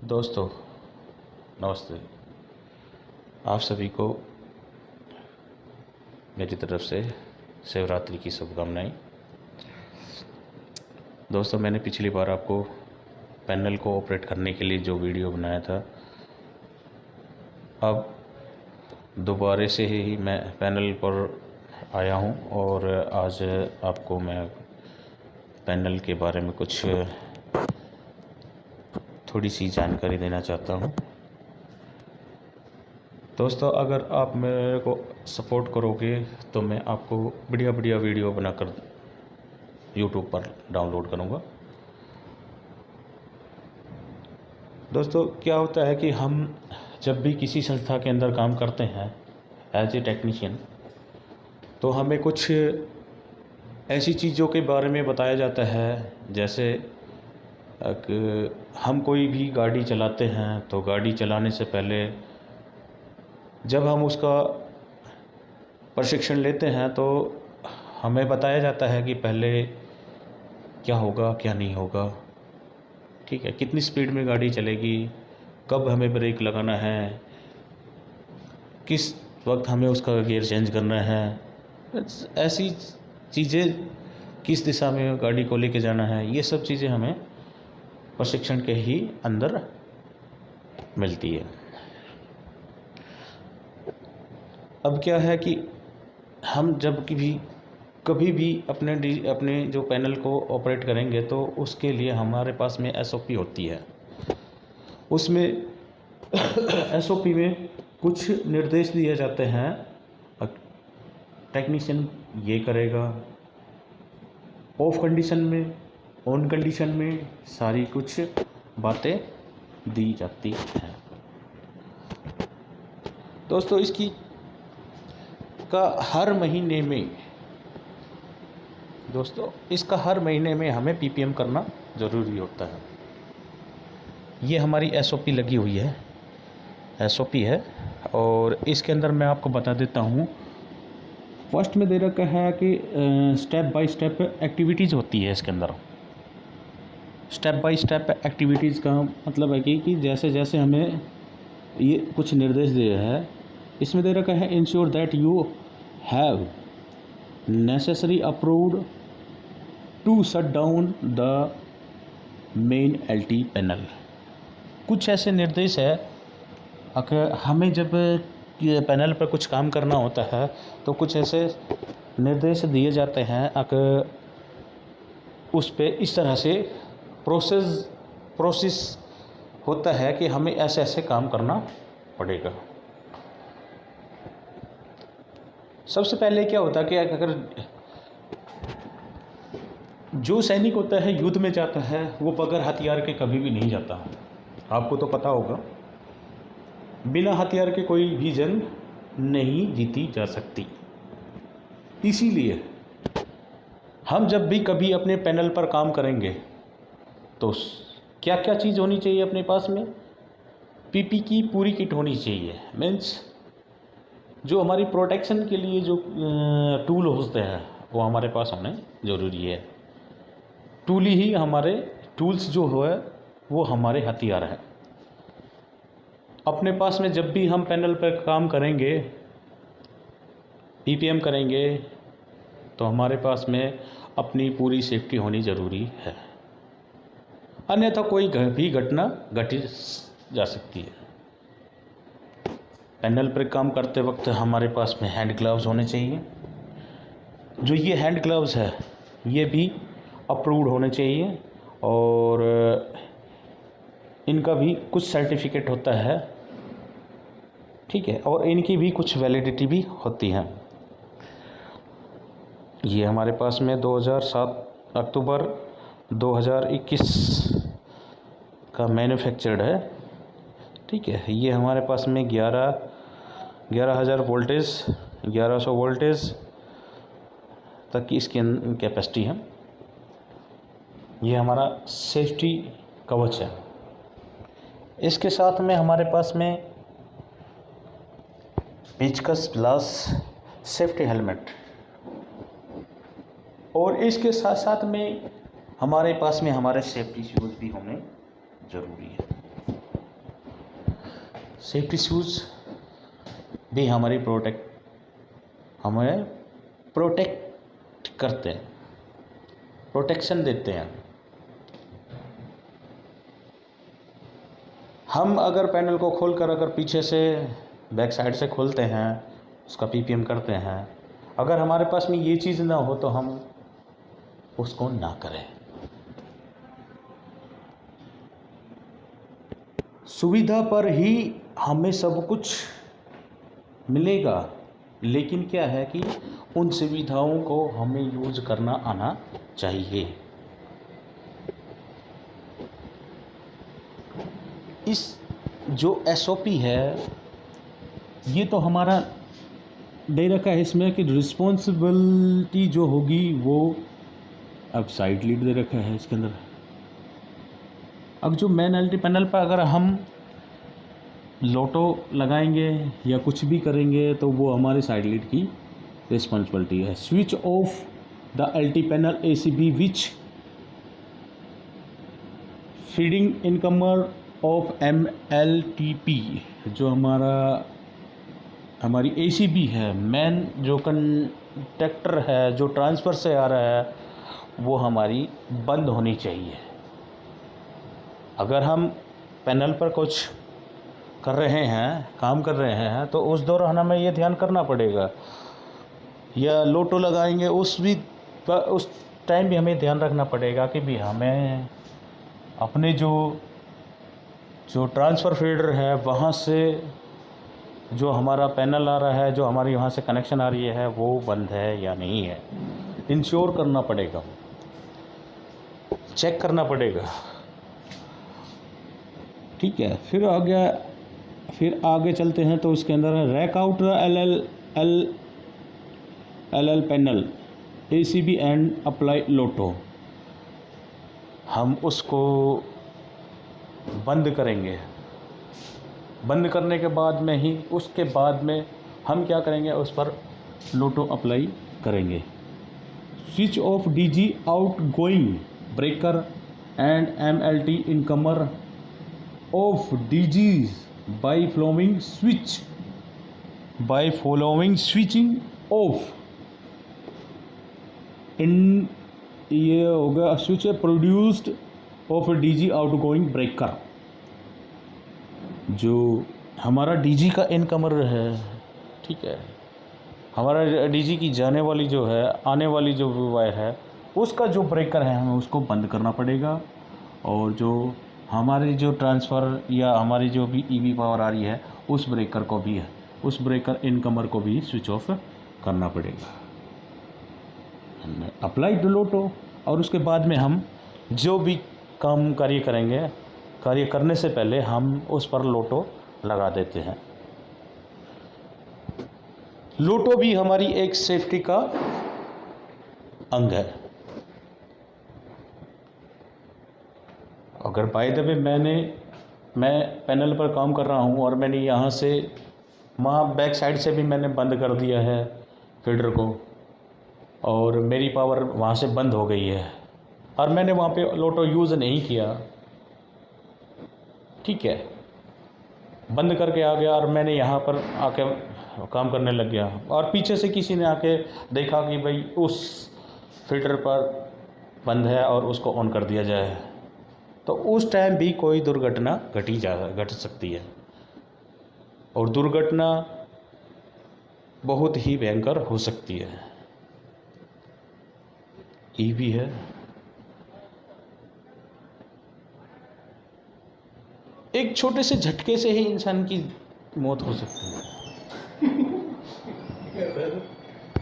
दोस्तों नमस्ते। आप सभी को मेरी तरफ से शिवरात्रि की शुभकामनाएं। दोस्तों, मैंने पिछली बार आपको पैनल को ऑपरेट करने के लिए जो वीडियो बनाया था, अब दोबारा से ही मैं पैनल पर आया हूं और आज आपको मैं पैनल के बारे में कुछ थोड़ी सी जानकारी देना चाहता हूं। दोस्तों, अगर आप मेरे को सपोर्ट करोगे तो मैं आपको बढ़िया बढ़िया वीडियो बनाकर यूट्यूब पर डाउनलोड करूँगा। दोस्तों, क्या होता है कि हम जब भी किसी संस्था के अंदर काम करते हैं एज ए टेक्नीशियन, तो हमें कुछ ऐसी चीज़ों के बारे में बताया जाता है, जैसे कि हम कोई भी गाड़ी चलाते हैं तो गाड़ी चलाने से पहले जब हम उसका प्रशिक्षण लेते हैं तो हमें बताया जाता है कि पहले क्या होगा क्या नहीं होगा, ठीक है, कितनी स्पीड में गाड़ी चलेगी, कब हमें ब्रेक लगाना है, किस वक्त हमें उसका गियर चेंज करना है, ऐसी चीज़ें, किस दिशा में गाड़ी को लेके जाना है, ये सब चीज़ें हमें प्रशिक्षण के ही अंदर मिलती है। अब क्या है कि हम जब कभी भी अपने जो पैनल को ऑपरेट करेंगे तो उसके लिए हमारे पास में एसओपी होती है। उसमें एसओपी में कुछ निर्देश दिए जाते हैं, टेक्नीशियन ये करेगा, ऑफ कंडीशन में, ऑन कंडीशन में, सारी कुछ बातें दी जाती हैं। दोस्तों, इसका हर महीने में हमें पीपीएम करना ज़रूरी होता है। ये हमारी एसओपी लगी हुई है, एसओपी है, और इसके अंदर मैं आपको बता देता हूँ। फर्स्ट में दे रखा है कि स्टेप बाय स्टेप एक्टिविटीज़ होती है। इसके अंदर स्टेप बाय स्टेप एक्टिविटीज़ का मतलब है कि जैसे जैसे हमें ये कुछ निर्देश दिए हैं, इसमें दे रखा है ensure that you have necessary approved to shut down the main LT panel. कुछ ऐसे निर्देश है, अगर हमें जब ये पैनल पर कुछ काम करना होता है तो कुछ ऐसे निर्देश दिए जाते हैं, अगर उस पे इस तरह से प्रोसेस होता है कि हमें ऐसे ऐसे काम करना पड़ेगा। सबसे पहले क्या होता है कि अगर जो सैनिक होता है युद्ध में जाता है, वो बगैर हथियार के कभी भी नहीं जाता। आपको तो पता होगा, बिना हथियार के कोई भी जंग नहीं जीती जा सकती। इसीलिए हम जब भी कभी अपने पैनल पर काम करेंगे तो क्या क्या चीज़ होनी चाहिए अपने पास में? पीपी की पूरी किट होनी चाहिए। मीन्स जो हमारी प्रोटेक्शन के लिए जो टूल होते हैं वो हमारे पास होने ज़रूरी है। टूल्स जो है वो हमारे हथियार हैं। अपने पास में जब भी हम पैनल पर काम करेंगे, पीपीएम करेंगे, तो हमारे पास में अपनी पूरी सेफ्टी होनी ज़रूरी है, अन्यथा कोई भी घटना घट जा सकती है। पैनल पर काम करते वक्त हमारे पास में हैंड ग्लव्स होने चाहिए। जो ये हैंड ग्लव्स है ये भी अप्रूव्ड होने चाहिए, और इनका भी कुछ सर्टिफिकेट होता है, ठीक है, और इनकी भी कुछ वैलिडिटी भी होती है। ये हमारे पास में 2007 अक्टूबर 2021 का मैन्युफैक्चर्ड है, ठीक है। ये हमारे पास में 11,000 वोल्टेज, 1100 वोल्टेज तक की इसकी कैपेसिटी है। ये हमारा सेफ्टी कवच है। इसके साथ में हमारे पास में पेचकस प्लस सेफ्टी हेलमेट, और इसके साथ साथ में हमारे पास में हमारे सेफ्टी शूज़ भी होने ज़रूरी है। सेफ्टी शूज़ भी हमें प्रोटेक्ट करते हैं, प्रोटेक्शन देते हैं। हम अगर पैनल को खोलकर अगर पीछे से बैक साइड से खोलते हैं, उसका पीपीएम करते हैं, अगर हमारे पास में ये चीज़ ना हो तो हम उसको ना करें। सुविधा पर ही हमें सब कुछ मिलेगा, लेकिन क्या है कि उन सुविधाओं को हमें यूज़ करना आना चाहिए। इस जो एसओपी है ये तो हमारा दे रखा है इसमें कि रिस्पॉन्सिबिलिटी जो होगी वो अब साइड लीड दे रखा है इसके अंदर। अब जो मेन एलटी पैनल पर अगर हम लोटो लगाएंगे या कुछ भी करेंगे तो वो हमारे साइड लीड की रिस्पॉन्सिबिलिटी है। Switch off the LT panel ACB which feeding incomer of MLTP, जो हमारी एसीबी है, मेन जो कंडक्टर है जो ट्रांसफ़र से आ रहा है वो हमारी बंद होनी चाहिए। अगर हम पैनल पर कुछ कर रहे हैं, काम कर रहे हैं, तो उस दौरान हमें ये ध्यान करना पड़ेगा, या लोटो लगाएंगे उस टाइम भी हमें ध्यान रखना पड़ेगा कि भी हमें अपने जो ट्रांसफ़र फीडर है वहाँ से जो हमारा पैनल आ रहा है, जो हमारी वहाँ से कनेक्शन आ रही है, वो बंद है या नहीं है, इंश्योर करना पड़ेगा, चेक करना पड़ेगा। ठीक है, फिर आगे चलते हैं तो उसके अंदर है rack out L panel ACB and apply LOTO. हम उसको बंद करेंगे, बंद करने के बाद में ही उसके बाद में हम क्या करेंगे, उस पर लोटो अप्लाई करेंगे। Switch off DG outgoing breaker and MLT incomer off DGs by following switching off. इन ये होगा switch produced off DG outgoing breaker. जो हमारा डीजी का इनकमर है, ठीक है, हमारा डीजी की जाने वाली जो है, आने वाली जो वायर है, उसका जो ब्रेकर है हमें उसको बंद करना पड़ेगा। और जो हमारी जो ट्रांसफ़र या हमारी जो भी ईवी पावर आ रही है उस ब्रेकर इनकमर को भी स्विच ऑफ करना पड़ेगा। अप्लाई टू लोटो। और उसके बाद में हम जो भी कार्य करेंगे, कार्य करने से पहले हम उस पर लोटो लगा देते हैं। लोटो भी हमारी एक सेफ्टी का अंग है। अगर बाय द वे मैं पैनल पर काम कर रहा हूँ और मैंने यहाँ से वहाँ बैक साइड से भी मैंने बंद कर दिया है फीडर को, और मेरी पावर वहाँ से बंद हो गई है और मैंने वहाँ पे लोटो यूज़ नहीं किया, ठीक है, बंद करके आ गया और मैंने यहाँ पर आके काम करने लग गया और पीछे से किसी ने आके देखा कि भाई उस फीडर पर बंद है और उसको ऑन कर दिया जाए, तो उस टाइम भी कोई दुर्घटना घट सकती है। और दुर्घटना बहुत ही भयंकर हो सकती है। ईवी है, एक छोटे से झटके से ही इंसान की मौत हो सकती है।